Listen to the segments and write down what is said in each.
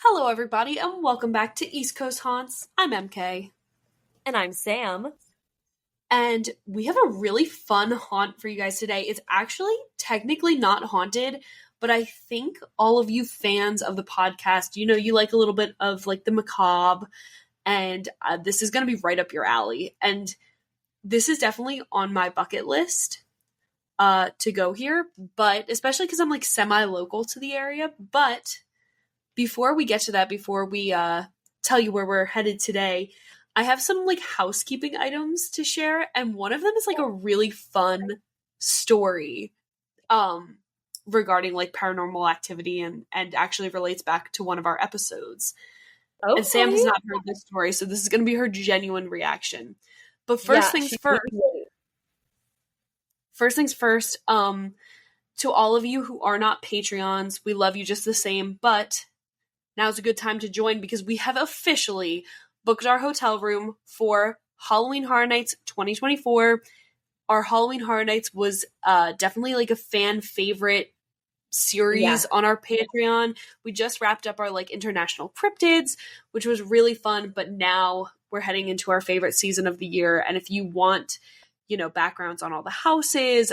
Hello, everybody, and welcome back to East Coast Haunts. I'm MK. And I'm Sam. And we have a really fun haunt for you guys today. It's actually technically not haunted, but I think all of you fans of the podcast, you like a little bit of like the macabre, and this is going to be right up your alley. And this is definitely on my bucket list to go here, but especially because I'm like semi-local to the area. But before we get to that, before we tell you where we're headed today, I have some like housekeeping items to share, and one of them is like a really fun story regarding like paranormal activity and actually relates back to one of our episodes. Okay. And Sam has not heard this story, so this is going to be her genuine reaction. But first things first, to all of you who are not Patreons, we love you just the same, but now's a good time to join because we have officially booked our hotel room for Halloween Horror Nights 2024. Our Halloween Horror Nights was definitely like a fan favorite series on our Patreon. We just wrapped up our like international cryptids, which was really fun, but now we're heading into our favorite season of the year. And if you want, backgrounds on all the houses,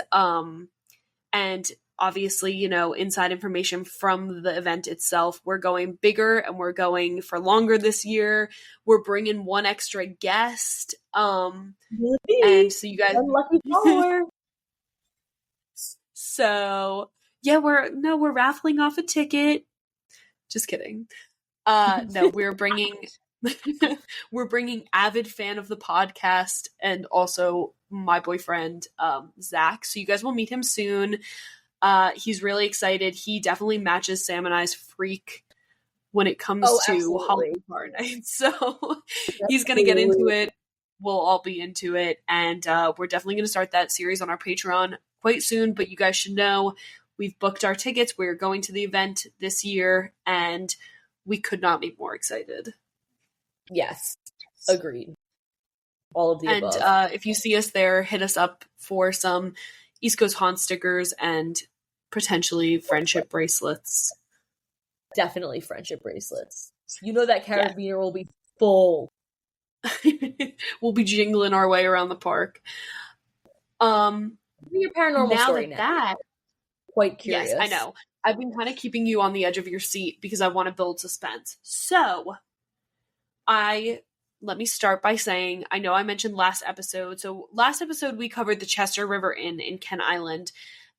and obviously, inside information from the event itself, we're going bigger and we're going for longer this year. We're bringing one extra guest. And so you guys, unlucky follower. So yeah, we're raffling off a ticket. Just kidding. No, we're bringing avid fan of the podcast and also my boyfriend, Zach. So you guys will meet him soon. He's really excited. He definitely matches Sam and I's freak when it comes to Halloween Horror Nights. So he's going to get into it. We'll all be into it. And we're definitely going to start that series on our Patreon quite soon. But you guys should know we've booked our tickets. We're going to the event this year, and we could not be more excited. Yes, agreed. All of the above. And if you see us there, hit us up for some East Coast Haunt stickers and potentially friendship bracelets. Definitely friendship bracelets. You know that carabiner will be full. We'll be jingling our way around the park. Your paranormal story now. Quite curious. Yes, I know. I've been kind of keeping you on the edge of your seat because I want to build suspense. So, let me start by saying, I know I mentioned last episode. So last episode, we covered the Chester River Inn in Kent Island.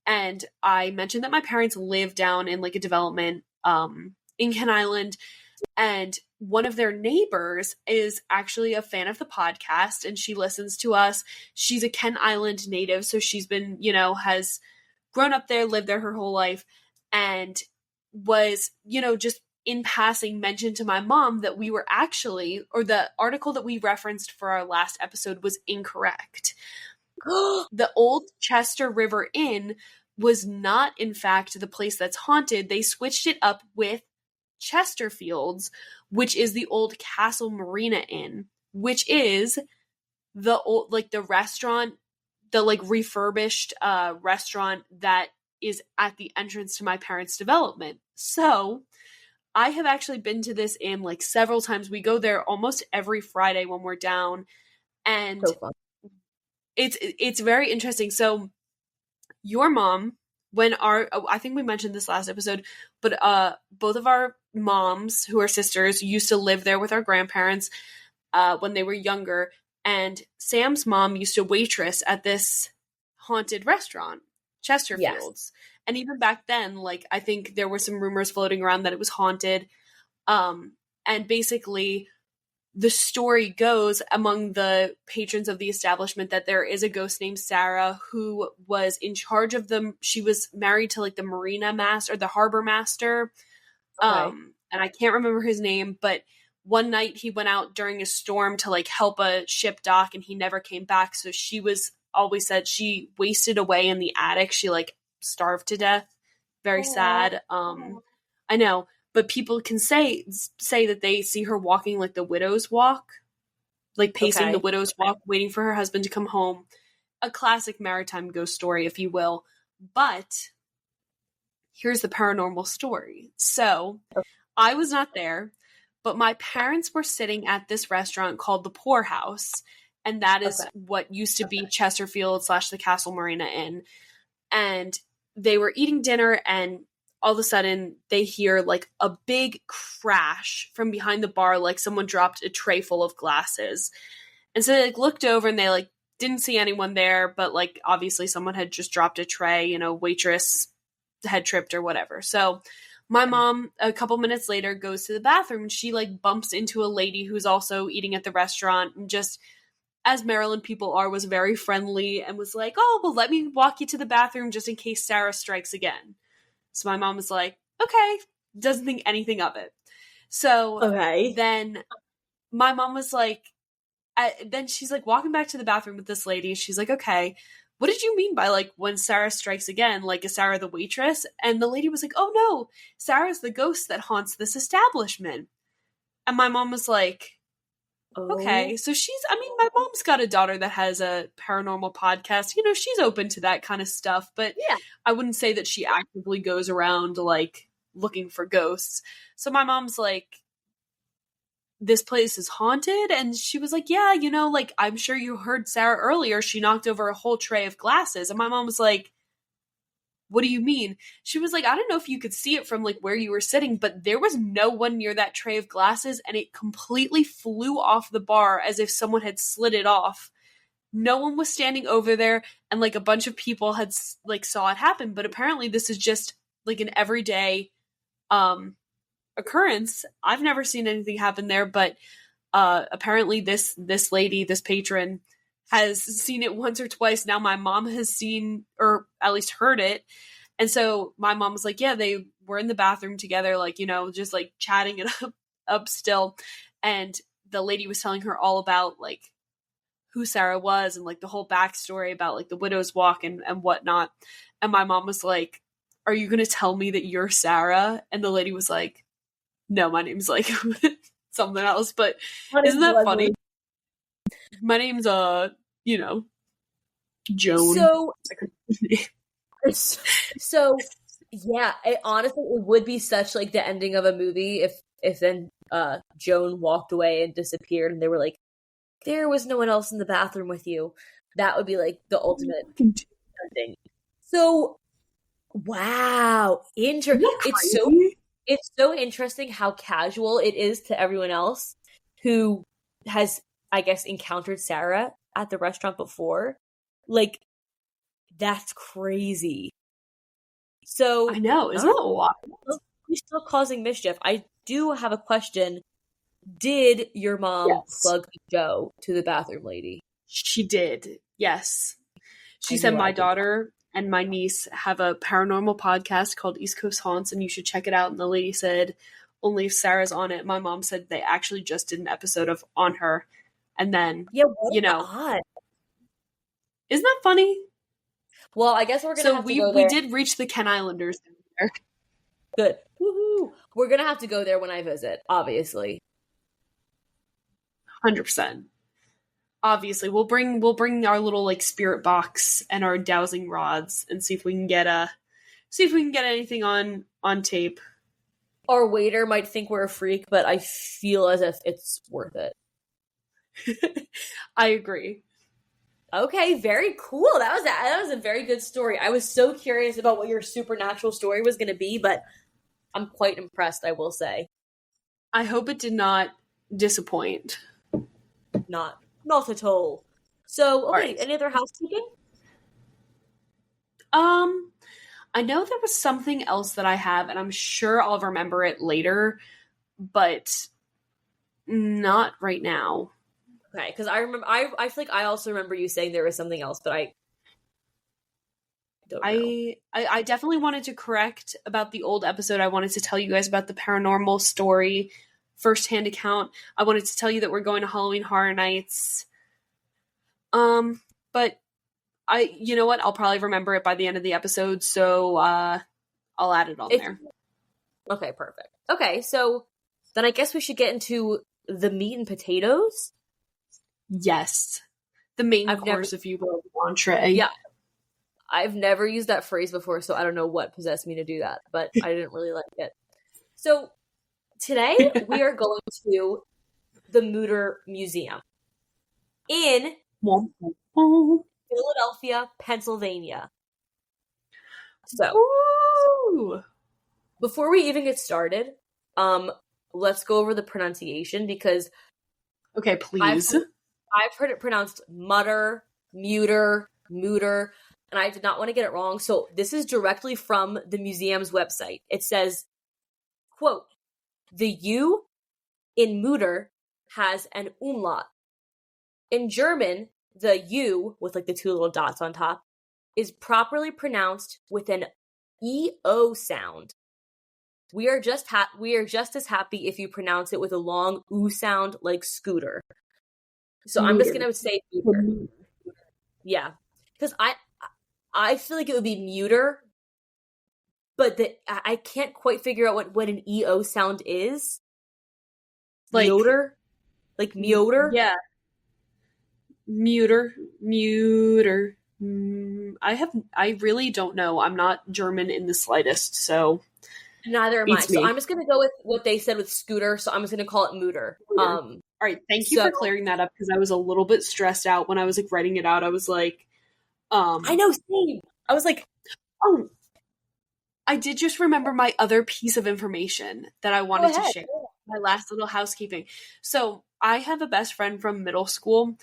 And I mentioned that my parents live down in like a development in Kent Island. And one of their neighbors is actually a fan of the podcast and she listens to us. She's a Kent Island native. So she's been, has grown up there, lived there her whole life, and was, just in passing mentioned to my mom that we were actually, or the article that we referenced for our last episode was incorrect. The old Chester River Inn was not, in fact, the place that's haunted. They switched it up with Chesterfields, which is the old Castle Marina Inn, which is the old, like the restaurant, the like refurbished restaurant that is at the entrance to my parents' development. So I have actually been to this inn like several times. We go there almost every Friday when we're down, and So it's very interesting. So your mom, I think we mentioned this last episode, but both of our moms, who are sisters, used to live there with our grandparents when they were younger, and Sam's mom used to waitress at this haunted restaurant, Chesterfields. Yes. And even back then, like, I think there were some rumors floating around that it was haunted. And basically, the story goes among the patrons of the establishment that there is a ghost named Sarah who was in charge of them. She was married to, like, the marina master, or the harbor master. Okay. And I can't remember his name, but one night he went out during a storm to, like, help a ship dock, and he never came back. So she was always said she wasted away in the attic. She, like, starved to death. Very sad. I know, but people can say that they see her walking like the widow's walk, like pacing the widow's walk, waiting for her husband to come home. A classic maritime ghost story, if you will. But here's the paranormal story. So I was not there, but my parents were sitting at this restaurant called the Poorhouse, and that is what used to be Chesterfield / the Castle Marina Inn. And they were eating dinner, and all of a sudden they hear like a big crash from behind the bar, like someone dropped a tray full of glasses. And so they like looked over and they like didn't see anyone there, but like obviously someone had just dropped a tray, you know, waitress had tripped or whatever. So my mom, a couple minutes later, goes to the bathroom and she like bumps into a lady who's also eating at the restaurant, and just, as Maryland people are, was very friendly and was like, oh, well, let me walk you to the bathroom just in case Sarah strikes again. So my mom was like, okay, doesn't think anything of it. So then my mom was like, then she's like walking back to the bathroom with this lady. She's like, okay, what did you mean by like when Sarah strikes again? Like, is Sarah the waitress? And the lady was like, oh no, Sarah's the ghost that haunts this establishment. And my mom was like, okay. So my mom's got a daughter that has a paranormal podcast. You know, she's open to that kind of stuff, but yeah, I wouldn't say that she actively goes around like looking for ghosts. So my mom's like, this place is haunted? And she was like, yeah, you know, like, I'm sure you heard Sarah earlier. She knocked over a whole tray of glasses. And my mom was like, what do you mean? She was like, I don't know if you could see it from like where you were sitting, but there was no one near that tray of glasses, and it completely flew off the bar as if someone had slid it off. No one was standing over there, and like a bunch of people had like saw it happen, but apparently this is just like an everyday occurrence. I've never seen anything happen there, but apparently this lady, this patron, has seen it once or twice. Now my mom has seen, or at least heard it. And so my mom was like, yeah, they were in the bathroom together, like, you know, just like chatting it up still. And the lady was telling her all about like who Sarah was and like the whole backstory about like the widow's walk and whatnot. And my mom was like, are you going to tell me that you're Sarah? And the lady was like, no, my name's like something else, but isn't that funny? My name's, you know, Joan. So yeah, honestly, it would be such like the ending of a movie if then Joan walked away and disappeared and they were like, there was no one else in the bathroom with you. That would be like the ultimate ending. So, wow. It's so interesting how casual it is to everyone else who has, I guess, encountered Sarah at the restaurant before. Like, that's crazy. So I know, isn't that wild? You're still causing mischief. I do have a question. Did your mom plug Joe to the bathroom lady? She did, yes. She said my daughter and my niece have a paranormal podcast called East Coast Haunts, and you should check it out. And the lady said, only if Sarah's on it. My mom said they actually just did an episode of On Her. And then, you know. Odd. Isn't that funny? Well, I guess we're going to have to go there. We did reach the Ken Islanders there. Good. Woohoo! We're going to have to go there when I visit, obviously. 100%. Obviously, we'll bring our little like spirit box and our dowsing rods and see if we can get anything on tape. Our waiter might think we're a freak, but I feel as if it's worth it. I agree. Okay, very cool. That was a very good story. I was so curious about what your supernatural story was going to be, but I'm quite impressed, I will say. I hope it did not disappoint. Not at all. So, okay, right. Any other housekeeping? I know there was something else that I have, and I'm sure I'll remember it later, but not right now. Okay, because I remember, I feel like I also remember you saying there was something else, but I don't know. I definitely wanted to correct about the old episode. I wanted to tell you guys about the paranormal story firsthand account. I wanted to tell you that we're going to Halloween Horror Nights. But you know what? I'll probably remember it by the end of the episode, so I'll add it on there. Okay, perfect. Okay, so then I guess we should get into the meat and potatoes. Yes. The main course, if you will, entree. Yeah. I've never used that phrase before, so I don't know what possessed me to do that, but I didn't really like it. So, Today, we are going to the Mutter Museum in Philadelphia, Pennsylvania. So, Ooh. before we even get started, let's go over the pronunciation because Okay, please. I've heard it pronounced mutter, muter, muter, and I did not want to get it wrong. So this is directly from the museum's website. It says, quote, the U in mutter has an umlaut. In German, the U, with like the two little dots on top, is properly pronounced with an EO sound. We are just as happy if you pronounce it with a long oo sound like scooter. So I'm just gonna say muter. Yeah, because I feel like it would be muter, but I can't quite figure out what an EO sound is. Like Muter, like muter. Yeah, muter. I really don't know. I'm not German in the slightest, so Neither am I. So I'm just gonna go with what they said with scooter. So I'm just gonna call it muter. All right, thank you for clearing that up because I was a little bit stressed out when I was like writing it out. I was like, I know, same. I was like, oh, I did just remember my other piece of information that I wanted to share. My last little housekeeping. So I have a best friend from middle school,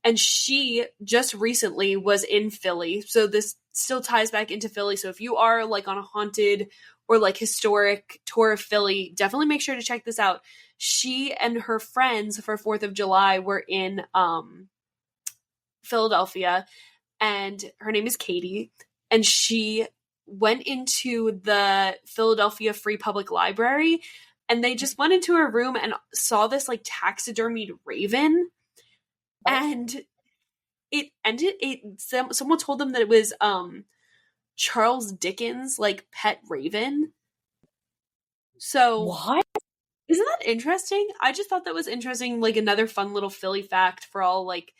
and she just recently was in Philly. So this still ties back into Philly. So if you are like on a haunted or like historic tour of Philly, definitely make sure to check this out. She and her friends for 4th of July were in Philadelphia, and her name is Katie, and she went into the Philadelphia Free Public Library, and they just went into her room and saw this like taxidermied raven, and someone told them that it was Charles Dickens' like pet raven. So what? Isn't that interesting? I just thought that was interesting, like another fun little Philly fact for all like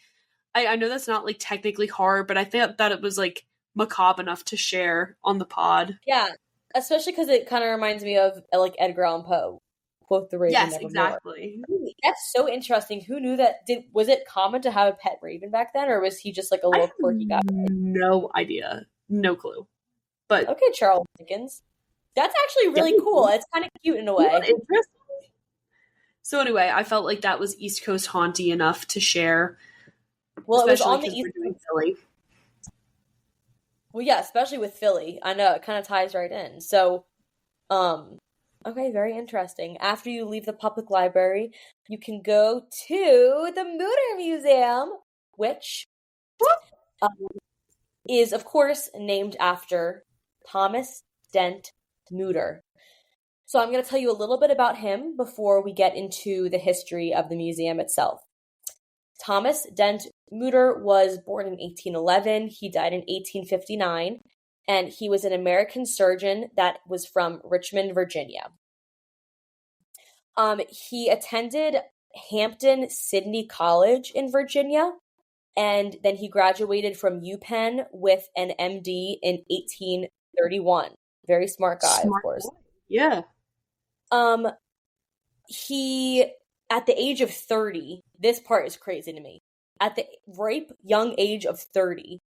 I know that's not like technically horror, but I thought that it was like macabre enough to share on the pod. Yeah, especially because it kind of reminds me of like Edgar Allan Poe, quote the raven Yes, nevermore. exactly. That's so interesting. Who knew that? Was it common to have a pet raven back then, or was he just like a little quirky guy? No idea, no clue. But okay, Charles Dickens. That's actually really cool. It's kind of cute in a way. Interesting. So anyway, I felt like that was East Coast haunty enough to share. Well, it was on the East Coast. Philly. Well, yeah, especially with Philly. I know it kind of ties right in. So, okay, very interesting. After you leave the public library, you can go to the Mutter Museum, which is, of course, named after Thomas Dent Mutter. So I'm going to tell you a little bit about him before we get into the history of the museum itself. Thomas Dent Mutter was born in 1811. He died in 1859, and he was an American surgeon that was from Richmond, Virginia. He attended Hampton-Sydney College in Virginia, and then he graduated from UPenn with an MD in 1831. Very smart guy, of course. Boy. Yeah. He, at the age of 30, this part is crazy to me. At the ripe young age of 30,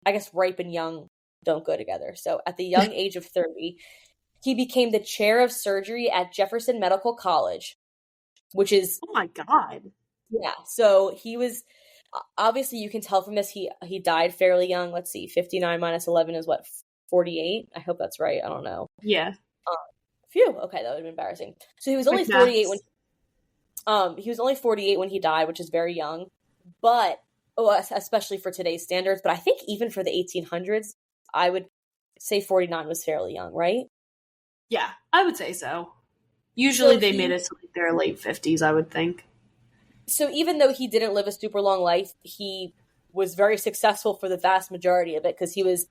I guess ripe and young don't go together. So at the young age of 30, he became the chair of surgery at Jefferson Medical College, which is... Oh my God. Yeah, so he was... Obviously, you can tell from this, he died fairly young. Let's see, 59 minus 11 is what, 48? I hope that's right. I don't know. Yeah. Phew. Okay, that would have been embarrassing. So he was only 48 when he died, which is very young. But especially for today's standards, but I think even for the 1800s, I would say 49 was fairly young, right? Yeah, I would say so. Usually they made it to like their late 50s, I would think. So even though he didn't live a super long life, he was very successful for the vast majority of it because he was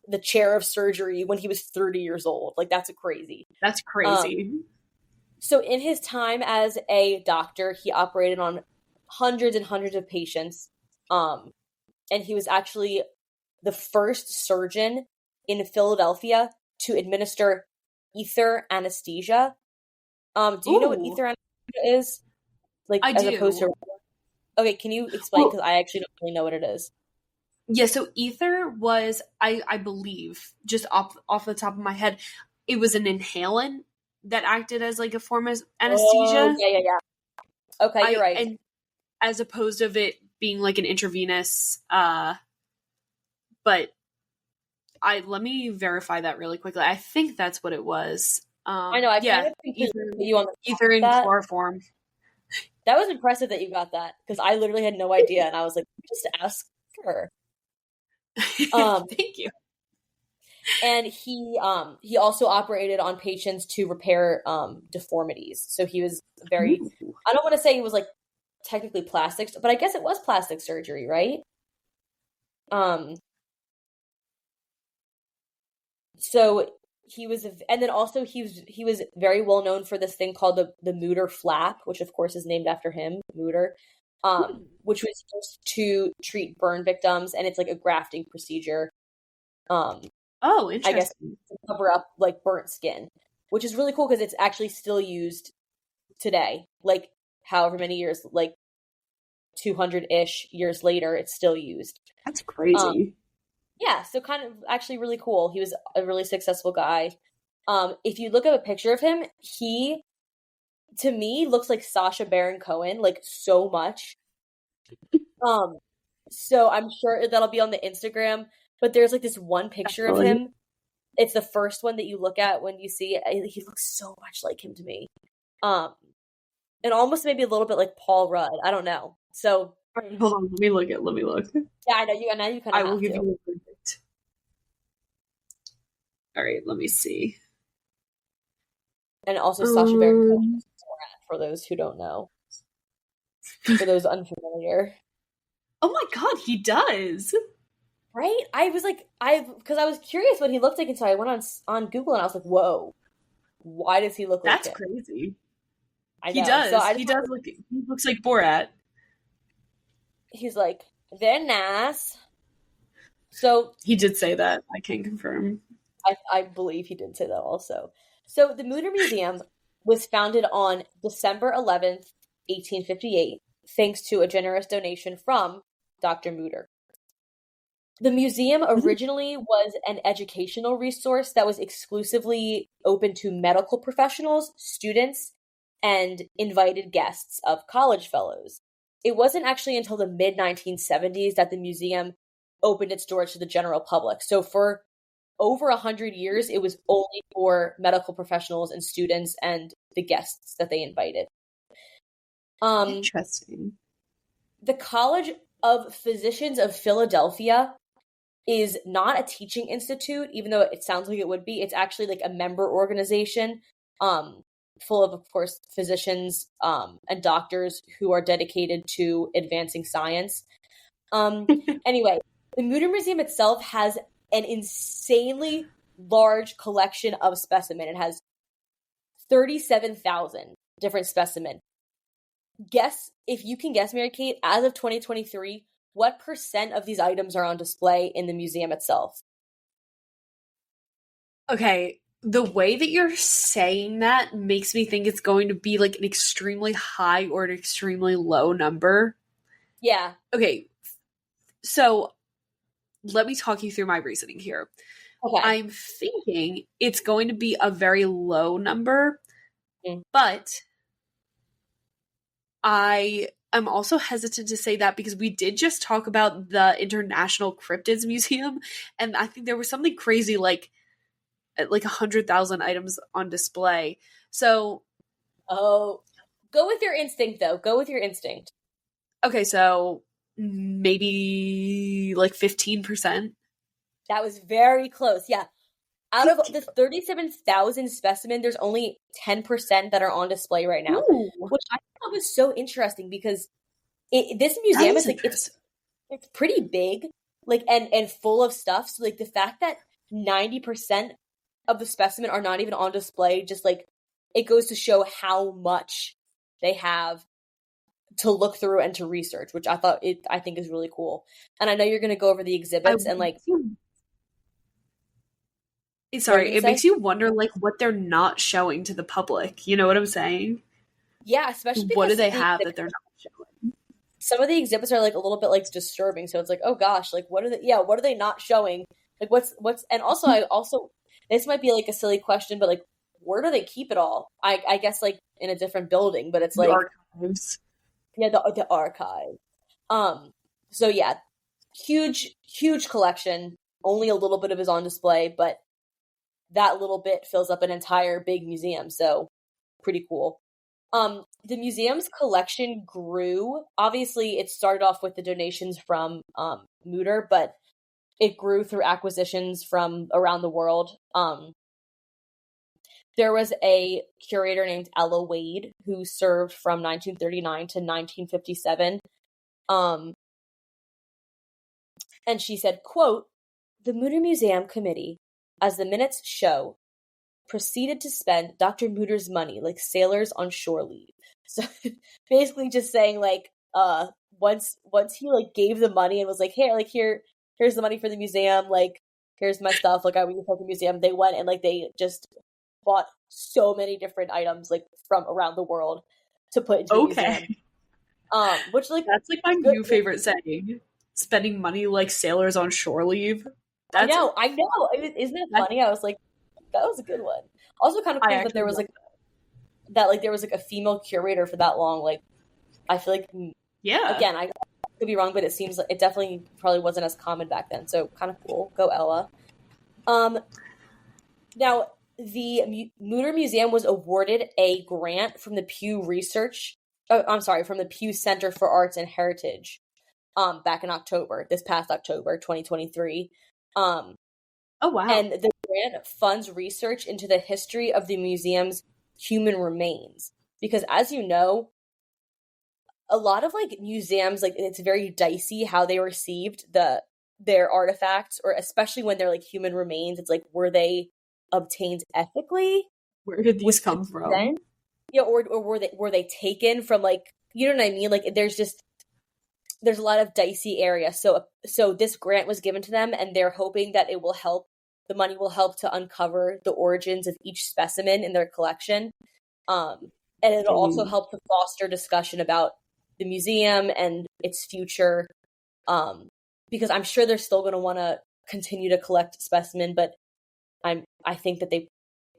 the chair of surgery when he was 30 years old. Like, that's crazy. That's crazy. So in his time as a doctor, he operated on hundreds and hundreds of patients. And he was actually the first surgeon in Philadelphia to administer ether anesthesia. Do you know what Ooh, ether anesthesia is? Like, I as opposed do. to... Okay, can you explain? Well, Because I actually don't really know what it is. yeah, so ether was, I believe, just off the top of my head, it was an inhalant that acted as like a form of Oh, anesthesia. yeah. Okay, you're I right. and as opposed of it being like an intravenous, but I let me verify that really quickly. I think that's what it was. I know, I kind Yeah, of completely put you on the spot ether with and that. chloroform. That was impressive that you got that, because I literally had no idea, and I was like, just ask her. Um, Thank you. and he also operated on patients to repair deformities. So he was very, Ooh. I don't want to say he was like technically plastic, but I guess it was plastic surgery, right? Um, so he was, and then also he was very well known for this thing called the Mutter flap, which of course is named after him, Mutter, which was used to treat burn victims, and it's like a grafting procedure. Um, Oh, I guess interesting. to cover up like burnt skin, which is really cool because it's actually still used today. Like however many years, like 200-ish years later, it's still used. That's Um, crazy. yeah, so kind of actually really cool. He was a really successful guy. If you look at a picture of him, he to me looks like Sacha Baron Cohen, like so much. Um, so I'm sure that'll be on the Instagram. But there's like this one picture of Definitely. him. It's the first one that you look at when you see it. He looks so much like him to me. Um, and almost maybe a little bit like Paul Rudd. I don't know. So All right, hold on. Let me look at. Let me look. yeah, I know you. Now you kind of I will have give to. you a verdict. All right. Let me see. And also Sacha Baron Cohen Um. for those who don't know, for those unfamiliar. Oh my God, he does. Right? I was like, because I was curious what he looked like, and so I went on Google and I was like, whoa, why does he look like That's him? crazy. I He know. So does. I He just, does look. He looks like Borat. he's like, they're nice. So He did say that. I can confirm. I believe he did say that also. So the Mutter Museum was founded on December 11th, 1858, thanks to a generous donation from Dr. Mutter. The museum originally was an educational resource that was exclusively open to medical professionals, students, and invited guests of college fellows. It wasn't actually until the mid 1970s that the museum opened its doors to the general public. So for over 100 years, it was only for medical professionals and students and the guests that they invited. Um, Interesting. the College of Physicians of Philadelphia is not a teaching institute, even though it sounds like it would be. It's actually like a member organization, full of course, physicians and doctors who are dedicated to advancing science. Anyway, the Mutter Museum itself has an insanely large collection of specimen. It has 37,000 different specimen. Guess, if you can guess, Mary Kate, as of 2023, what percent of these items are on display in the museum itself? Okay, the way that you're saying that makes me think it's going to be like an extremely high or an extremely low number. Yeah. Okay, so let me talk you through my reasoning here. Okay. I'm thinking it's going to be a very low number, Mm. but I am also hesitant to say that because we did just talk about the International Cryptids Museum, and I think there was something crazy like 100,000 items on display. So, Oh, go with your instinct, though. Go with your instinct. okay, so maybe like 15%. That was very close. Yeah. Out of the 37,000 specimen, there's only 10% that are on display right now, Ooh, which I thought was so interesting because this that museum is is like interesting. it's pretty big, like and full of stuff. So like the fact that 90% of the specimen are not even on display, just like it goes to show how much they have to look through and to research, which I think is really cool. And I know you're going to go over the I exhibits and like What were you Sorry, gonna it say? makes you wonder like what they're not showing to the public. You know what I'm saying? Yeah, especially What do because they have that they're not showing? some of the exhibits are like a little bit like disturbing. So it's like, oh gosh, like what are they not showing? Like what's and also I also this might be like a silly question, but like where do they keep it all? I guess like in a different building, but it's The like archives. yeah, the archive. Um so yeah, huge collection. Only a little bit of it is on display, but that little bit fills up an entire big museum. So pretty cool. The museum's collection grew. Obviously, it started off with the donations from Mutter, but it grew through acquisitions from around the world. There was a curator named Ella Wade who served from 1939 to 1957. Um, and she said, quote, "The Mutter Museum Committee, as the minutes show, proceeded to spend Dr. Mutter's money like sailors on shore leave." So basically just saying like once he like gave the money and was like, "Hey, like here's the money for the museum, like here's my stuff, like I want to help the museum." They went and like they just bought so many different items like from around the world to put into the museum. Okay. Which like That's like my good new favorite saying. Spending money like sailors on shore leave. That's I know. Isn't it that, funny? I was like, that was a good one. Also kind of I cool that actually there was love like that like there was like a female curator for that long. Like I feel like Yeah. again, I could be wrong, but it seems like it definitely probably wasn't as common back then. So kind of cool. Go Ella. Um, Now the Mutter Museum was awarded a grant from the Pew Research. I'm sorry, from the Pew Center for Arts and Heritage. Back in October, this past October, 2023. Um, Oh wow. and the grant funds research into the history of the museum's human remains. Because as you know, a lot of like museums, like it's very dicey how they received their artifacts, or especially when they're like human remains. It's like, were they obtained ethically Where did these with come from? consent? Yeah, or were they taken from like, you know what I mean? Like there's a lot of dicey area. So this grant was given to them, and they're hoping that it will help. The money will help to uncover the origins of each specimen in their collection. Um, and it'll also Dang. help to foster discussion about the museum and its future. Because I'm sure they're still going to want to continue to collect specimen, but I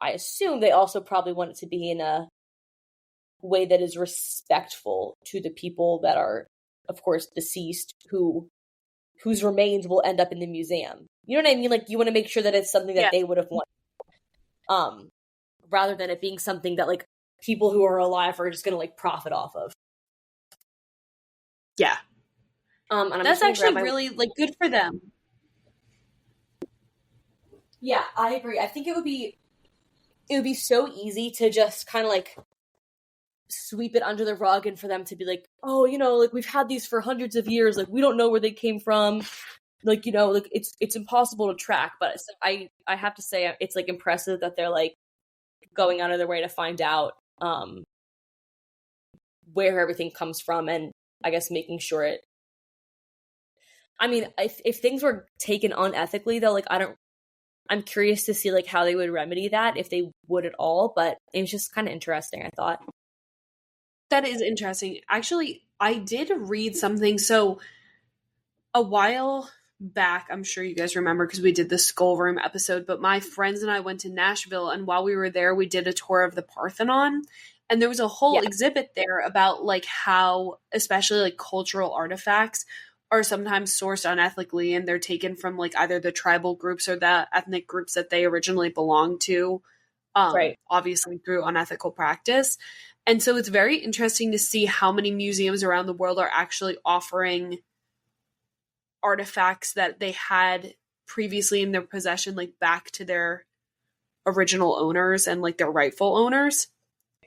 assume they also probably want it to be in a way that is respectful to the people that are, of course, deceased, whose remains will end up in the museum. You know what I mean? Like you want to make sure that it's something that Yeah. they would have wanted, um, rather than it being something that like people who are alive are just going to like profit off of. Yeah. And I'm That's just gonna grab actually my. really like good for them. Yeah, I agree. I think it would be so easy to just kind of like sweep it under the rug, and for them to be like, oh, like we've had these for hundreds of years, like we don't know where they came from, like like it's impossible to track. But I have to say it's like impressive that they're like going out of their way to find out where everything comes from, and I guess making sure it. I mean, if things were taken unethically, though, like I'm curious to see like how they would remedy that, if they would at all. But it was just kind of interesting, I thought. That is interesting. Actually, I did read something. So a while back, I'm sure you guys remember because we did the Skull Room episode, but my friends and I went to Nashville, and while we were there, we did a tour of the Parthenon. And there was a whole Yeah, exhibit there about like how, especially like cultural artifacts, are sometimes sourced unethically, and they're taken from like either the tribal groups or the ethnic groups that they originally belonged to, right. obviously through unethical practice. And so it's very interesting to see how many museums around the world are actually offering artifacts that they had previously in their possession, like back to their original owners and like their rightful owners.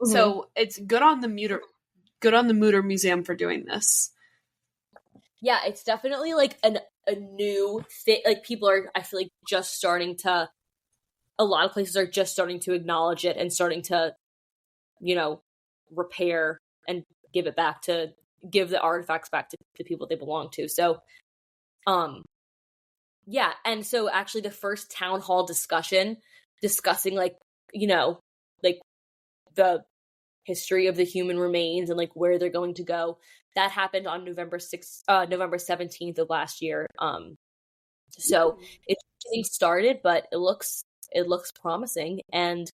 Mm-hmm. So it's good on the Mutter Museum for doing this. Yeah, it's definitely like a new thing. Like people are, I feel like, just starting to. A lot of places are just starting to acknowledge it and starting to, you know, repair and give the artifacts back to the people they belong to. So, um, yeah, and so actually, the first town hall discussion discussing like, like the history of the human remains and like where they're going to go. That happened on November 17th of last year. So it's getting started, but it looks promising, and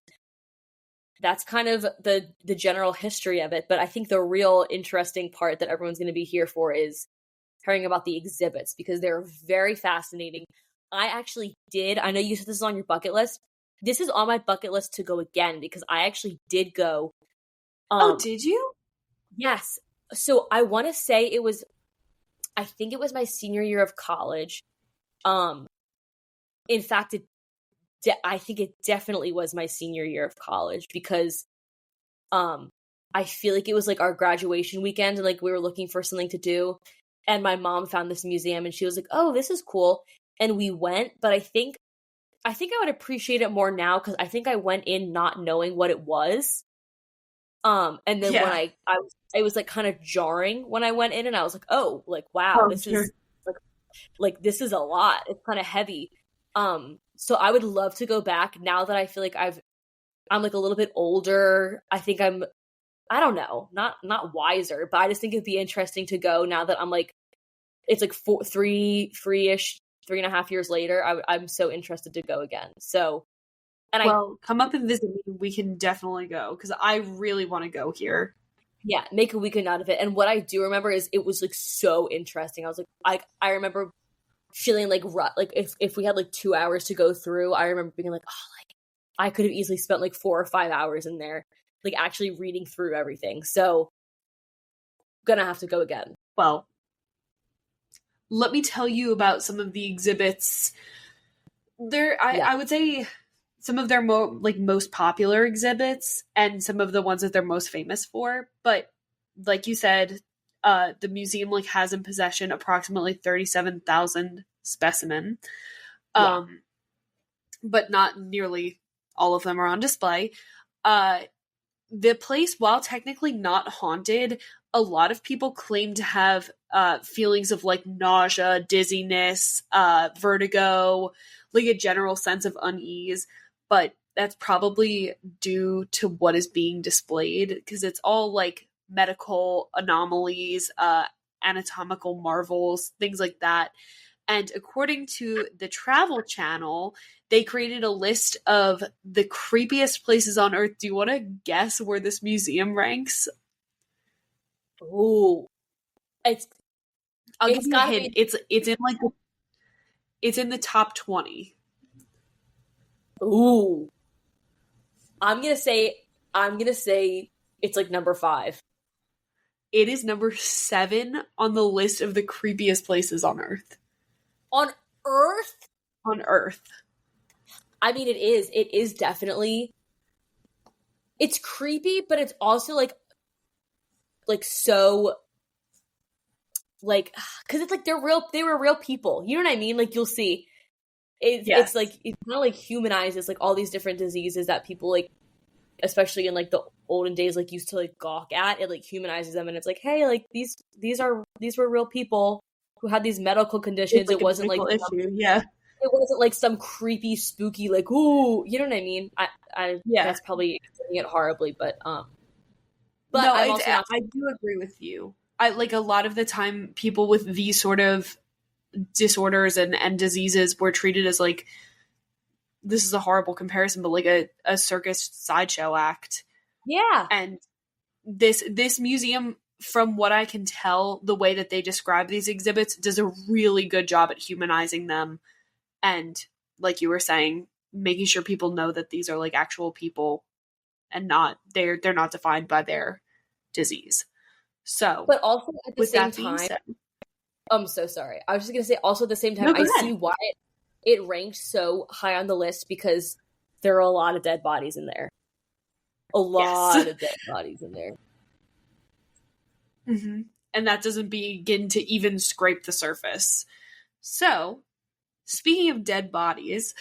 that's kind of the general history of it. But I think the real interesting part that everyone's going to be here for is hearing about the exhibits, because they're very fascinating. I know you said this is on your bucket list. This is on my bucket list to go again, because I actually did go. Did you? Yes. So I want to say I think it was my senior year of college. In fact, I think it definitely was my senior year of college, because I feel like it was like our graduation weekend, and like we were looking for something to do, and my mom found this museum and she was like, "Oh, this is cool." And we went, but I think I would appreciate it more now, because I think I went in not knowing what it was. And then when I was like kind of jarring when I went in, and I was like, "Oh, like wow, this is like this is a lot. It's kind of heavy." So I would love to go back now that I feel like I'm like a little bit older. I think I don't know, not wiser, but I just think it'd be interesting to go now that I'm like, it's like 3.5 years later. I'm so interested to go again. So, and come up and visit me. We can definitely go, because I really want to go here. Yeah, make a weekend out of it. And what I do remember is it was like so interesting. I was like, I remember feeling like if we had like 2 hours to go through, I remember being like, oh, like I could have easily spent like 4 or 5 hours in there, like actually reading through everything. So gonna have to go again. Well, let me tell you about some of the exhibits. I would say some of their most popular exhibits, and some of the ones that they're most famous for. But like you said, the museum like has in possession approximately 37,000 specimen. But not nearly all of them are on display. The place, while technically not haunted, a lot of people claim to have feelings of like nausea, dizziness, vertigo, like a general sense of unease. But that's probably due to what is being displayed, because it's all like medical anomalies, anatomical marvels, things like that. And according to the Travel Channel, they created a list of the creepiest places on Earth. Do you want to guess where this museum ranks? Oh, I'll give you a hint. It's in the top 20. Ooh, I'm gonna say it's like number 5. It is number 7 on the list of the creepiest places on Earth. On Earth? On Earth. I mean, it is definitely, it's creepy, but it's also like so, like, because it's like they were real people. You know what I mean? Like, you'll see. It's like, it kind of like humanizes like all these different diseases that people like, especially in like the olden days, like used to like gawk at. It like humanizes them, and it's like, hey, like these were real people who had these medical conditions. Like it wasn't like issue. Yeah. It wasn't like some creepy, spooky, like, ooh, you know what I mean? That's probably doing it horribly, but no, I do agree with you. I like a lot of the time people with these sort of disorders and diseases were treated as like, this is a horrible comparison, but like a circus sideshow act. Yeah. And this museum, from what I can tell, the way that they describe these exhibits, does a really good job at humanizing them. And like you were saying, making sure people know that these are like actual people and they're not defined by their disease. So, but also at the same time, I'm so sorry. I was just gonna say, also at the same time, I see why it ranked so high on the list, because there are a lot of dead bodies in there. A lot of dead bodies in there. Mm-hmm. And that doesn't begin to even scrape the surface. So, speaking of dead bodies,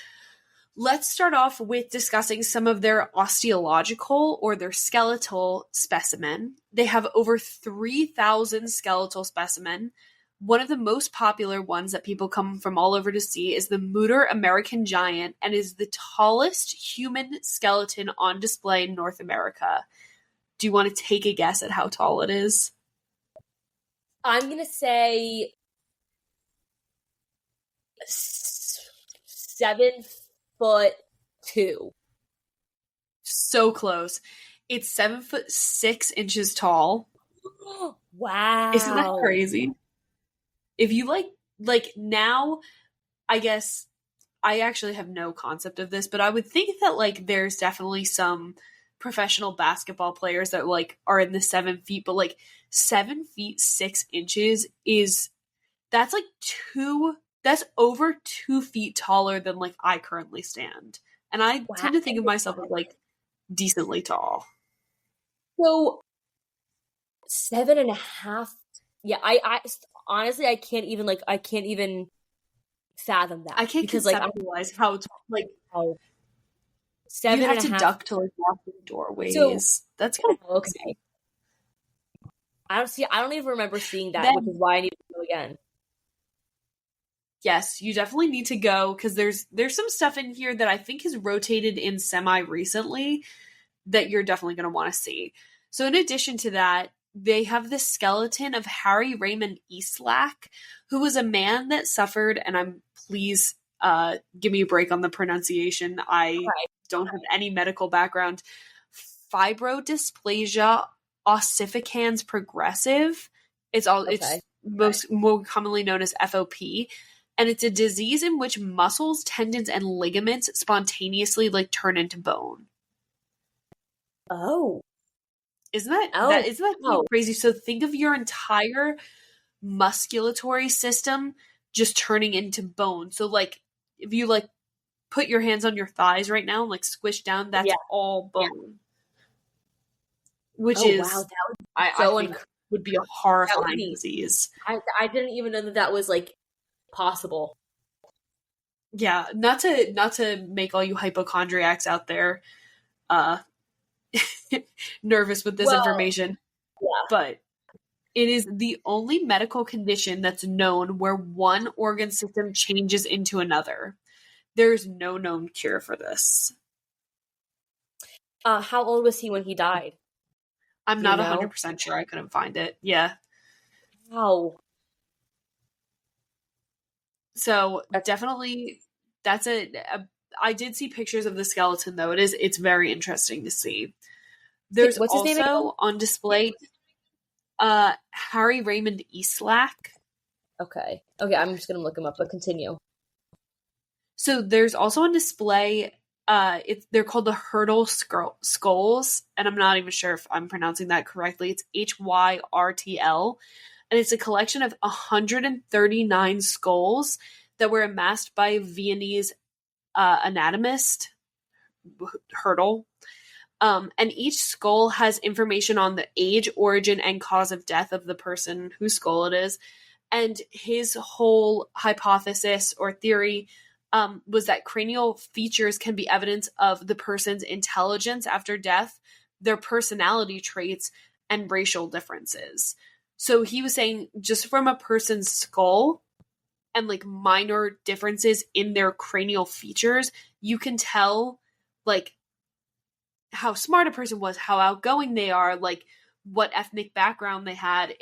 let's start off with discussing some of their osteological or their skeletal specimen. They have over 3,000 skeletal specimen. One of the most popular ones that people come from all over to see is the Mutter American Giant, and is the tallest human skeleton on display in North America. Do you want to take a guess at how tall it is? I'm gonna say 7'2". So close. It's 7'6" tall. Wow. Isn't that crazy? If you like now, I guess I actually have no concept of this, but I would think that like there's definitely some professional basketball players that like are in the 7 feet, but like 7 feet 6 inches is that's like that's over 2 feet taller than like I currently stand. And I Wow. tend to think of myself as like decently tall. So 7.5. Yeah, I honestly I can't even fathom that. I can't because like conceptualize how like oh, you have to 7.5. duck to like walk through doorways. So That's kind of okay. I don't even remember seeing that, Then- which is why I need to go again. Yes, you definitely need to go because there's some stuff in here that I think has rotated in semi recently that you're definitely going to want to see. So in addition to that, they have the skeleton of Harry Raymond Eastlack, who was a man that suffered, and I'm please give me a break on the pronunciation. I don't have any medical background. Fibrodysplasia ossificans progressive. It's more commonly known as FOP. And it's a disease in which muscles, tendons, and ligaments spontaneously like turn into bone. Oh. Isn't that crazy? So think of your entire musculatory system just turning into bone. So like if you like put your hands on your thighs right now and like squish down, that's all bone. Which is I think would be a horrifying disease. I didn't even know that was like possible. Yeah, not to make all you hypochondriacs out there nervous with this information. Yeah. But it is the only medical condition that's known where one organ system changes into another. There's no known cure for this. How old was he when he died? I'm not 100% sure. I couldn't find it. Yeah. Wow. So definitely that's I did see pictures of the skeleton though. It's very interesting to see. There's What's his name again? on display Harry Raymond Eastlack. Okay, I'm just gonna look him up, but continue. So there's also on display they're called the Hyrtl skulls, and I'm not even sure if I'm pronouncing that correctly. It's HYRTL, and it's a collection of 139 skulls that were amassed by Viennese anatomist Hyrtl. And each skull has information on the age, origin, and cause of death of the person whose skull it is. And his whole hypothesis or theory was that cranial features can be evidence of the person's intelligence after death, their personality traits, and racial differences. So he was saying just from a person's skull and like minor differences in their cranial features, you can tell like how smart a person was, how outgoing they are, like what ethnic background they had,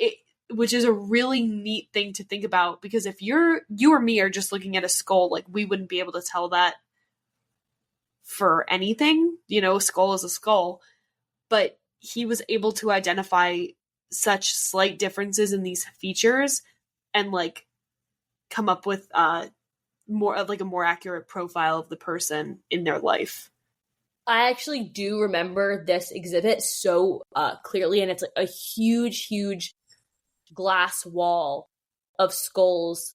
which is a really neat thing to think about, because if you or me are just looking at a skull, like we wouldn't be able to tell that for anything. A skull is a skull. But he was able to identify such slight differences in these features and like come up with more like a more accurate profile of the person in their life. I actually do remember this exhibit so clearly, and it's like a huge glass wall of skulls.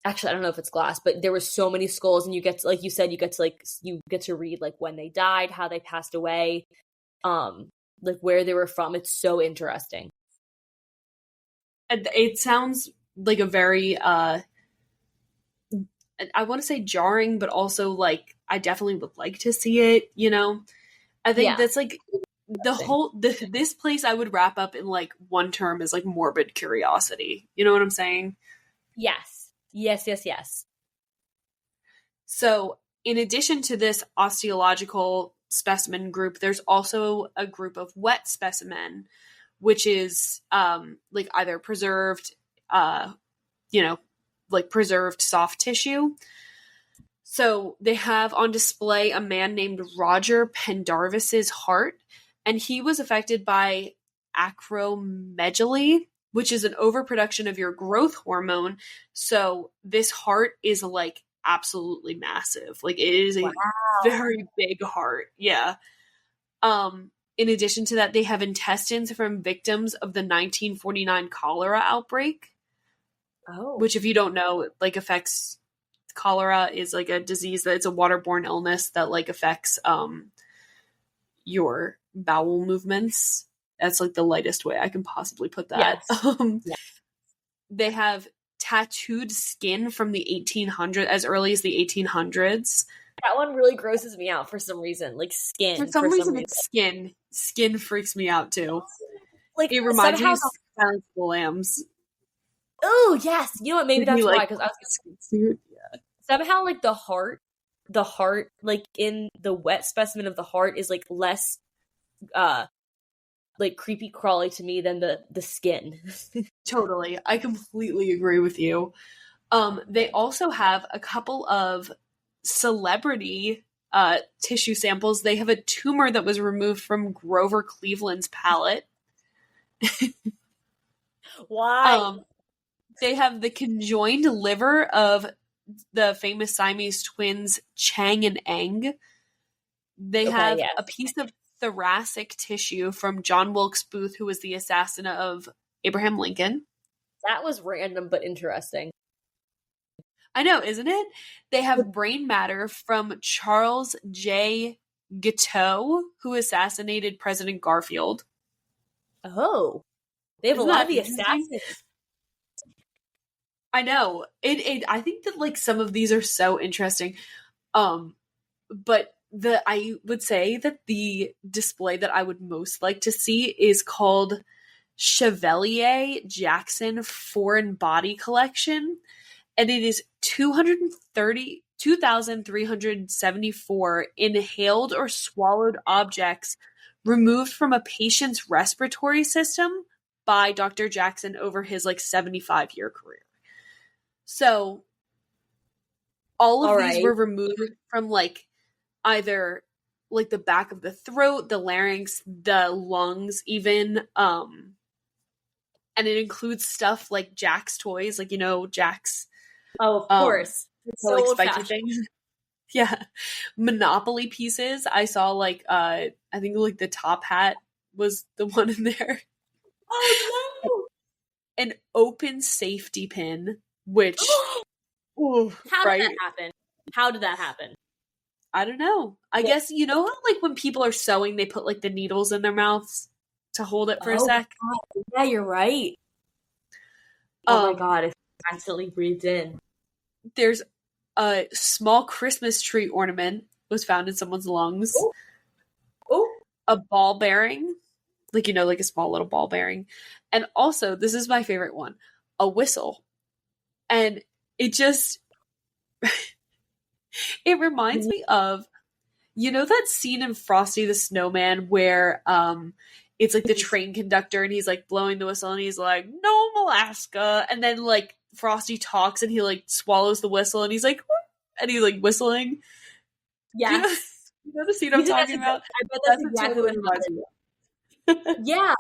Actually, I don't know if it's glass, but there were so many skulls, and you get to, like you said, you get to read like when they died, how they passed away, like where they were from. It's so interesting. It sounds like a very I want to say jarring, but also like I definitely would like to see it, I think that's like this place I would wrap up in like one term is like morbid curiosity. You know what I'm saying? Yes. Yes, yes, yes. So, in addition to this osteological specimen group, there's also a group of wet specimen, which is like either preserved, like preserved soft tissue. So they have on display a man named Roger Pendarvis's heart, and he was affected by acromegaly, which is an overproduction of your growth hormone. So this heart is like absolutely massive. Like it is a very big heart. Yeah. In addition to that, they have intestines from victims of the 1949 cholera outbreak. Oh. Which, if you don't know, like affects cholera is like a disease that it's a waterborne illness that like affects your bowel movements. That's like the lightest way I can possibly put that. Yes. They have tattooed skin from the 1800s, as early as the 1800s. That one really grosses me out for some reason. Like skin. For some reason, it's skin. Skin freaks me out too. Like it reminds me of Silence of the Lambs. Oh yes, you know what? Maybe that's why. Because I was somehow like the heart, like in the wet specimen of the heart is like less, like creepy crawly to me than the skin. Totally, I completely agree with you. They also have a couple of celebrity tissue samples. They have a tumor that was removed from Grover Cleveland's palate. Why? They have the conjoined liver of the famous Siamese twins Chang and Eng. They have a piece of thoracic tissue from John Wilkes Booth, who was the assassin of Abraham Lincoln. That was random but interesting. I know, isn't it? They have brain matter from Charles J. Guiteau, who assassinated President Garfield. Oh. They have a lot of the assassins. I know. I think that like some of these are so interesting. But I would say that the display that I would most like to see is called Chevalier Jackson Foreign Body Collection. And it is 2,374 inhaled or swallowed objects removed from a patient's respiratory system by Dr. Jackson over his like 75-year career. So all of these were removed from like either like the back of the throat, the larynx, the lungs even. And it includes stuff like Jack's toys, like, you know, Jack's. Oh, of course. It's so like spiky things. Yeah. Monopoly pieces. I saw like I think like the top hat was the one in there. Oh no. An open safety pin, which how did that happen? How did that happen? I don't know. I guess, you know, like when people are sewing, they put like the needles in their mouths to hold it for a sec. God. Yeah, you're right. Oh my God, it accidentally breathed in. There's a small Christmas tree ornament was found in someone's lungs. Oh. A ball bearing, like, you know, like a small little ball bearing. And also, this is my favorite one, a whistle. And it just, it reminds me of, you know, that scene in Frosty the Snowman where it's like the train conductor and he's like blowing the whistle and he's like, "No, Alaska." And then like Frosty talks and he like swallows the whistle and he's like, "Whoop," and he's like whistling. Yes. You know the scene I'm talking about? I bet that's exactly what reminds me of. Yeah.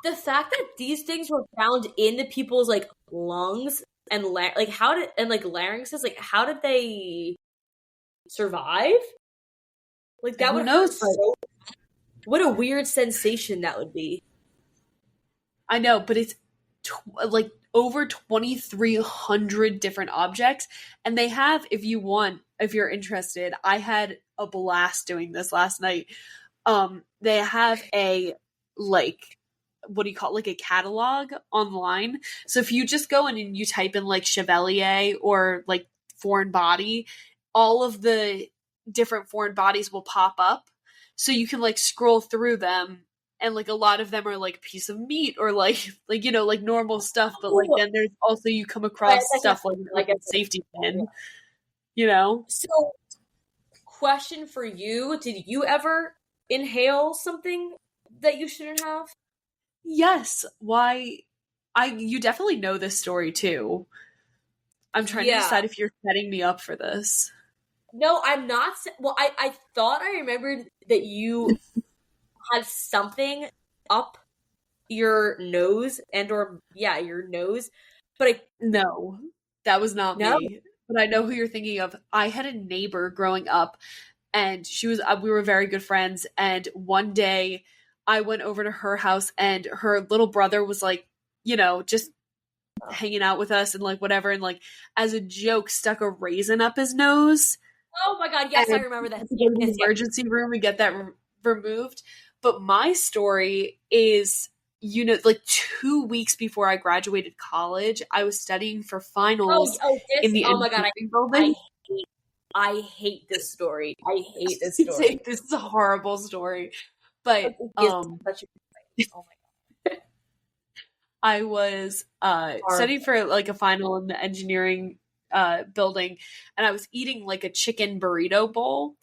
The fact that these things were found into people's like lungs and like how did larynxes, like how did they survive? Like that would hurt. What a weird sensation that would be. I know, but it's like over 2,300 different objects, and they have, if you're interested, I had a blast doing this last night. They have a like, what do you call it? Like a catalog online. So if you just go in and you type in like Chevalier or like foreign body, all of the different foreign bodies will pop up. so you can like scroll through them, and like a lot of them are like a piece of meat or like you know, like normal stuff, but like Ooh, then there's also you come right, across that kind stuff like of, I guess. a safety pin, you know. So, question for you: did you ever inhale something that you shouldn't have? Yes, why? You definitely know this story too. I'm trying to Yeah. decide if you're setting me up for this. No, I'm not. Well, I thought I remembered that you had something up your nose and or yeah, your nose. But I No, that was not no. me. But I know who you're thinking of. I had a neighbor growing up, and she was we were very good friends. And one day, I went over to her house, and her little brother was like, you know, just hanging out with us and like whatever, and like as a joke, stuck a raisin up his nose, Oh my god, and yes, I remember that. had to go to the Yes, yes. emergency room and get that removed. But my story is, you know, like 2 weeks before I graduated college, I was studying for finals in the Oh my god, engineering building. hate I hate this story. I hate this story. This is a horrible story, but Yes, such oh I was my god. studying for like a final in the engineering building, and I was eating like a chicken burrito bowl,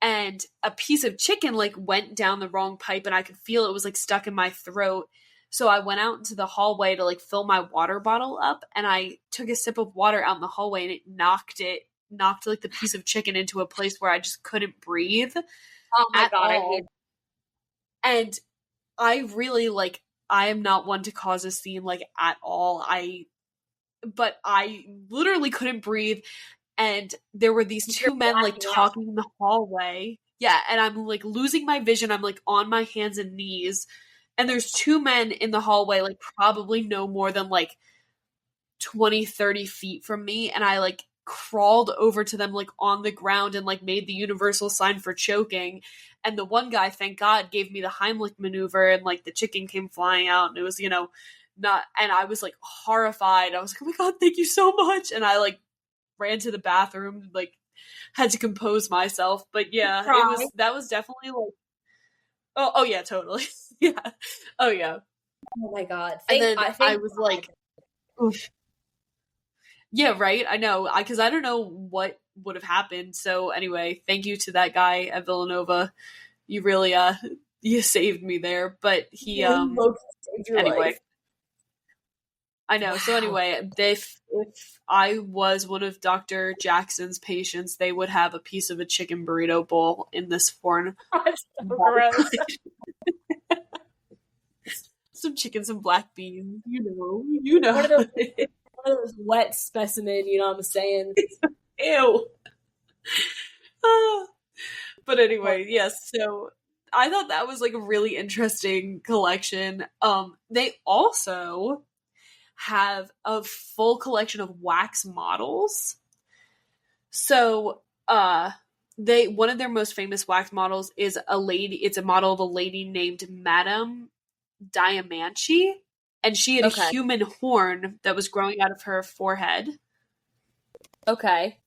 and a piece of chicken like went down the wrong pipe, and I could feel it was like stuck in my throat. So I went out into the hallway to like fill my water bottle up, and I took a sip of water out in the hallway, and it knocked like the piece of chicken into a place where I just couldn't breathe Oh my at god, I hate all. And I really like, I am not one to cause a scene like at all. But I literally couldn't breathe, and there were these You're two men like blacking out. talking in the hallway. Yeah, and I'm like losing my vision. I'm like on my hands and knees, and there's two men in the hallway, like probably no more than like 20, 30 feet from me, and I like crawled over to them like on the ground and like made the universal sign for choking. And the one guy, thank God, gave me the Heimlich maneuver, and like the chicken came flying out, and it was, you know, not, and I was like horrified. I was like, oh my God, thank you so much. And I like ran to the bathroom, like had to compose myself. But yeah, Cry. that was definitely like, oh yeah, totally. Yeah. Oh yeah. Oh my god. And then I Thank was God. like, oof. Yeah, right. I know. Because I don't know what would have happened. So anyway, thank you to that guy at Villanova. You really you saved me there. But he Really saved your anyway, life. I know. So Wow. anyway, if I was one of Dr. Jackson's patients, they would have a piece of a chicken burrito bowl in this foreign That's so body. gross. Some chicken, some black beans, you know. One of those wet specimen, you know what I'm saying? Ew. Ah. But anyway, yes. So I thought that was like a really interesting collection. They also have a full collection of wax models. So, they one of their most famous wax models is a lady. It's a model of a lady named Madame Diamanchi, and she had a Okay. human horn that was growing out of her forehead. Okay.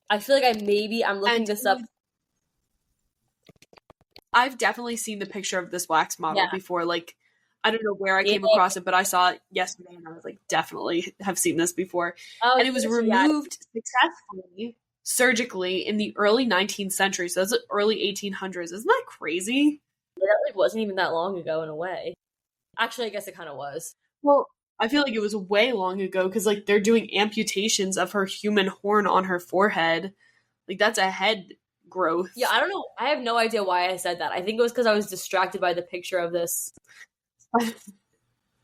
I feel like I'm looking And this up. I've definitely seen the picture of this wax model Yeah. before. Like, I don't know where I Yeah. came across it, but I saw it yesterday, and I was like, definitely have seen this before. Oh, And it was yeah. removed successfully surgically in the early 19th century. So that's the early 1800s. Isn't that crazy? That like wasn't even that long ago in a way. Actually, I guess it kind of was. Well, I feel like it was way long ago because like they're doing amputations of her human horn on her forehead. Like that's a head growth. Yeah, I don't know. I have no idea why I said that. I think it was because I was distracted by the picture of this.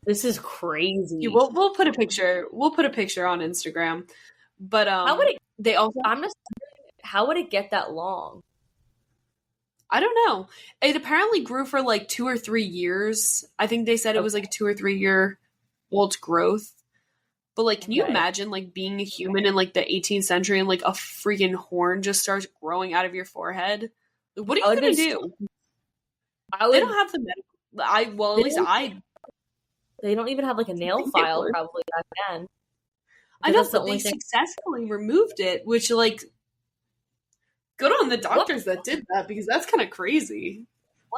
This is crazy. Yeah, we'll put a picture. We'll put a picture on Instagram. But How would it? they also, I'm just. How would it get that long? I don't know. It apparently grew for like 2 or 3 years. I think they said it was like a 2 or 3 year old growth. But like, can you Okay. imagine like being a human in like the 18th century and like a freaking horn just starts growing out of your forehead? Like, what are you gonna do? They don't have the medical. Well, at least I. They don't even have like a nail think they file would. probably back then. I know, That's the but only they thing. successfully removed it, which like, good on the doctors that did that because that's kind of crazy.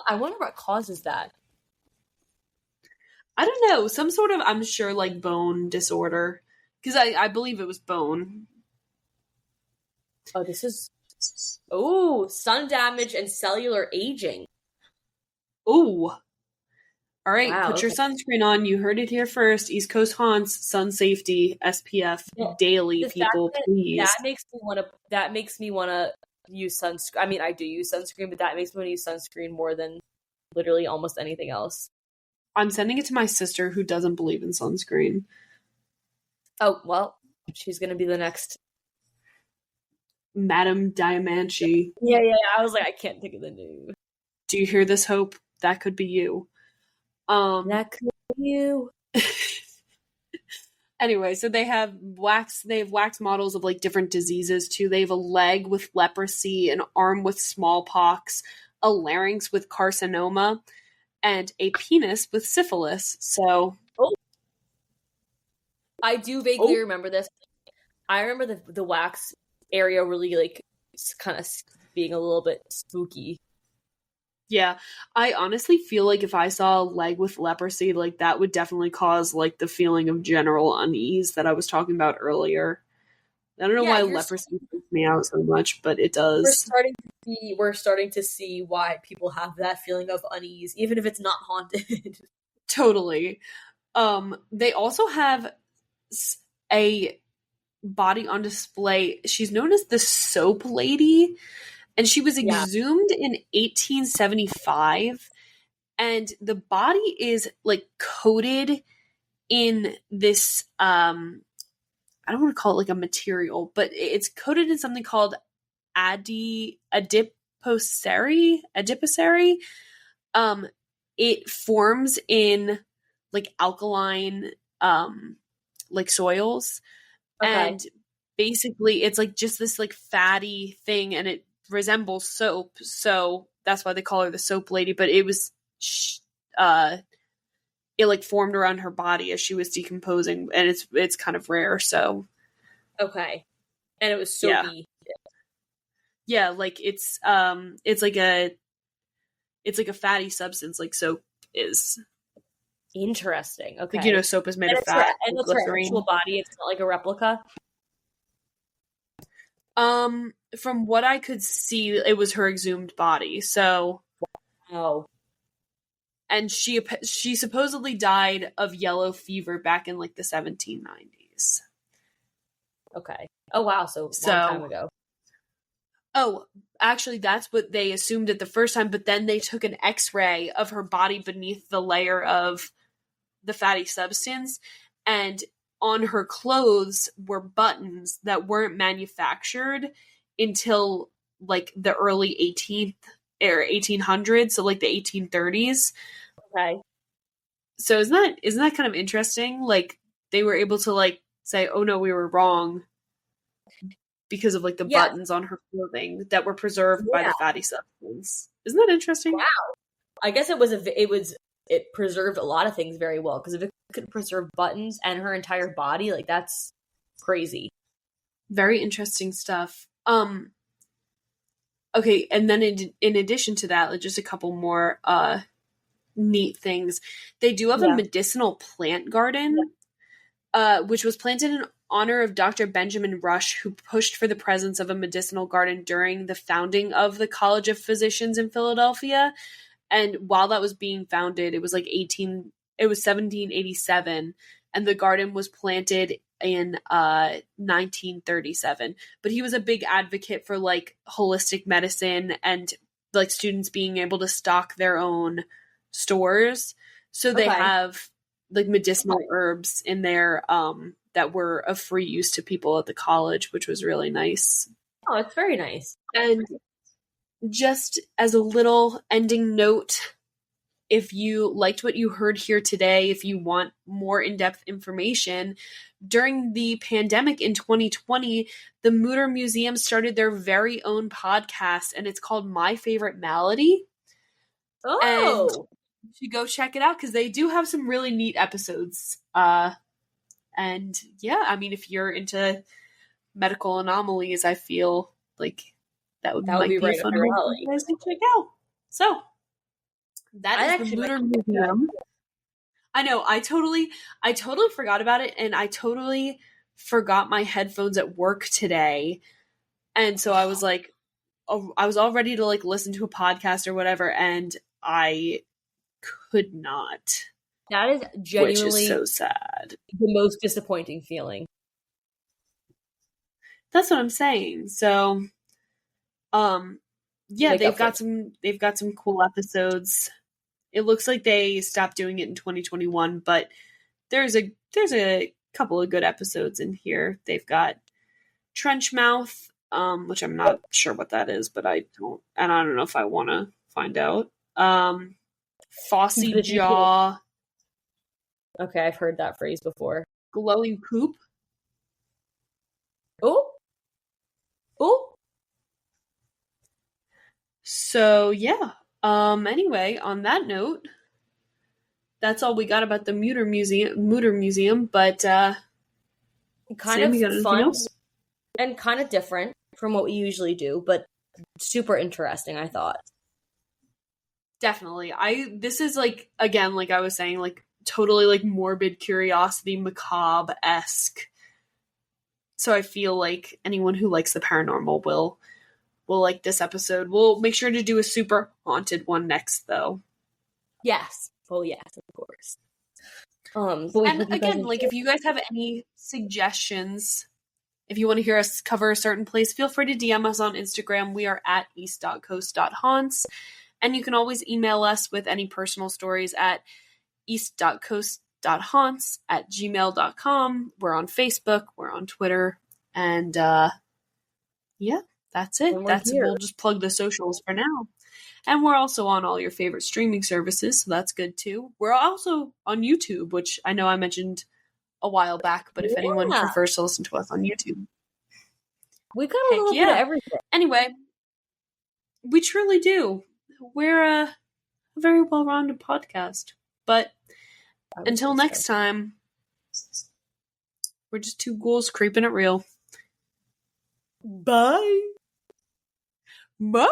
I wonder what causes that. I don't know, some sort of, I'm sure, like bone disorder, because I believe it was bone. Oh, this is sun damage and cellular aging. Ooh. All right, Wow. put your Okay. sunscreen on. You heard it here first. East Coast haunts, sun safety, SPF Well, daily, the fact people, that please. that makes me want to use sunscreen. I mean, I do use sunscreen, but that makes me want to use sunscreen more than literally almost anything else. I'm sending it to my sister who doesn't believe in sunscreen. Oh, well, she's going to be the next. Madame Diamanche. Yeah. I was like, I can't think of the name. Do you hear this, Hope? That could be you. That could be you. Anyway, so they have wax models of like different diseases too. They have a leg with leprosy, an arm with smallpox, a larynx with carcinoma, and a penis with syphilis. So I do vaguely remember this. I remember the wax area really like kind of being a little bit spooky. yeah, I honestly feel like if I saw a leg with leprosy, like that would definitely cause like the feeling of general unease that I was talking about earlier. I don't know why leprosy freaks me out so much, but it does. We're starting to see why people have that feeling of unease, even if it's not haunted. Totally. They also have a body on display. She's known as the Soap Lady, and she was exhumed in 1875. And the body is like coated in this I don't want to call it like a material, but it's coated in something called adipocere. It forms in like alkaline like soils. Okay. And basically it's like just this like fatty thing, and it resembles soap, so that's why they call her the Soap Lady. But it was it like formed around her body as she was decomposing, and it's kind of rare. So okay, and it was soapy. Yeah, like it's like a fatty substance, like soap is. Interesting. Okay, like, soap is made of fat, and it's her actual body. It's not like a replica. From what I could see, it was her exhumed body. So, and she supposedly died of yellow fever back in like the 1790s. Okay. Oh wow, so long time ago. Oh, actually, that's what they assumed at the first time, but then they took an X-ray of her body beneath the layer of the fatty substance, and on her clothes were buttons that weren't manufactured until like the early 1800s, so like the 1830s. Okay. So isn't that kind of interesting? Like they were able to like say, "Oh no, we were wrong," because of like the buttons on her clothing that were preserved by the fatty substance. Isn't that interesting? Wow. I guess it preserved a lot of things very well, because if it could preserve buttons and her entire body, like that's crazy. Very interesting stuff. Okay, and then in addition to that, like just a couple more neat things. They do have a medicinal plant garden, which was planted in honor of Dr. Benjamin Rush, who pushed for the presence of a medicinal garden during the founding of the College of Physicians in Philadelphia. And while that was being founded, it was 1787, and the garden was planted in 1937. But he was a big advocate for like holistic medicine and like students being able to stock their own stores. So they have like medicinal herbs in there that were of free use to people at the college, which was really nice. Oh, it's very nice. And just as a little ending note, if you liked what you heard here today, if you want more in-depth information, during the pandemic in 2020, the Mutter Museum started their very own podcast, and it's called My Favorite Malady. Oh! And you should go check it out, because they do have some really neat episodes. And yeah, I mean, if you're into medical anomalies, I feel like that would be right a fun up your one alley. for you guys to check out. So, That I is the actually might Mutter check that out. Museum. I know. I totally forgot about it, and I totally forgot my headphones at work today, and so I was like, oh, I was all ready to like listen to a podcast or whatever, and I could not, That is which is genuinely so sad. the most disappointing feeling. That's what I'm saying. So, yeah, Make up for it. they've got some cool episodes. It looks like they stopped doing it in 2021, but there's a couple of good episodes in here. They've got Trenchmouth, which I'm not sure what that is, but I don't know if I want to find out. Fossy Jaw, Okay, I've heard that phrase before. Glowing Poop. Oh, oh. So yeah. Anyway, on that note, that's all we got about the Mutter Museum, but Kind Sam, of you got anything fun else? and kind of different from what we usually do, but super interesting, I thought. Definitely. This is like, again, like I was saying, like totally like morbid curiosity, macabre-esque. So I feel like anyone who likes the paranormal will like this episode. We'll make sure to do a super haunted one next though. Yes. Oh yes, of course. But we And hope you guys again, like if you guys have any suggestions, if you want to hear us cover a certain place, feel free to DM us on Instagram. We are at east.coast.haunts. And you can always email us with any personal stories at east.coast.haunts@gmail.com. We're on Facebook, we're on Twitter, and yeah, that's it. We'll just plug the socials for now. And we're also on all your favorite streaming services, so that's good too. We're also on YouTube, which I know I mentioned a while back, but if anyone prefers to listen to us on YouTube, we've got a little bit of everything. Anyway, we truly do. We're a very well-rounded podcast. But until next time, we're just two ghouls creeping it real. Bye. Bye.